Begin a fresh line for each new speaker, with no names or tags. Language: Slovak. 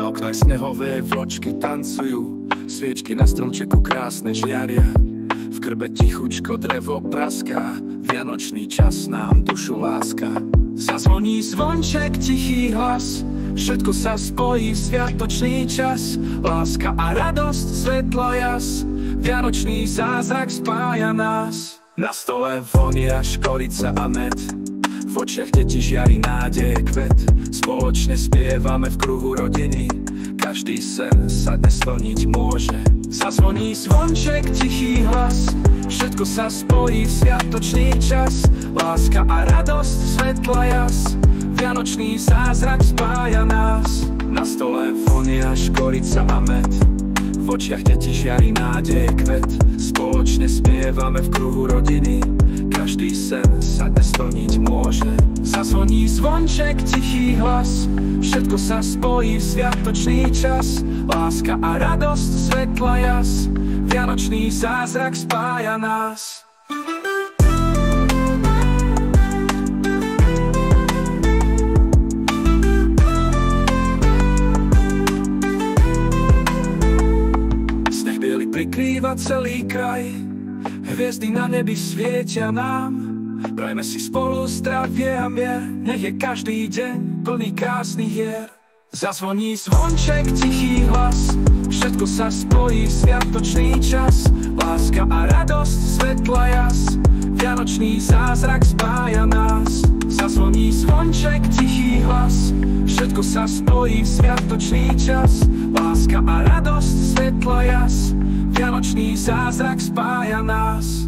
Na oknách snehové vločky tancujú, sviečky na stromčeku krásne žiaria. V krbe tichučko drevo praská, vianočný čas nám dušu láska. Zazvoní zvonček, tichý hlas, všetko sa spojí v sviatočný čas. Láska a radosť, svetlo jas, vianočný zázrak spája nás. Na stole vonia škorica a med, v očiach detí žiari nádej kvet. Spoločne spievame v kruhu rodiny, každý sen sa dnes splniť môže. Zazvoní zvonček, tichý hlas, všetko sa spojí v sviatočný čas. Láska a radosť, svetla jas, vianočný zázrak spája nás. Na stole vonia škorica a med, v očiach detí žiari nádej kvet. Spoločne spievame v kruhu rodiny, každý sen sa dnes splniť môže. Zazvoní zvonček, tichý hlas, všetko sa spojí v sviatočný čas. Láska a radosť, svetla jas, vianočný zázrak spája nás. Sneh biely prikrýva celý kraj, hviezdy na nebi svietia nám. Prajme si spolu zdravie a mier, nech je každý deň plný krásnych hier. Zazvoní zvonček, tichý hlas, všetko sa spojí v sviatočný čas. Láska a radosť, svetla jas, vianočný zázrak spája nás. Zazvoní zvonček, tichý hlas, všetko sa spojí v sviatočný čas. Láska a radosť, svetla jas, vianočný zázrak spája nás.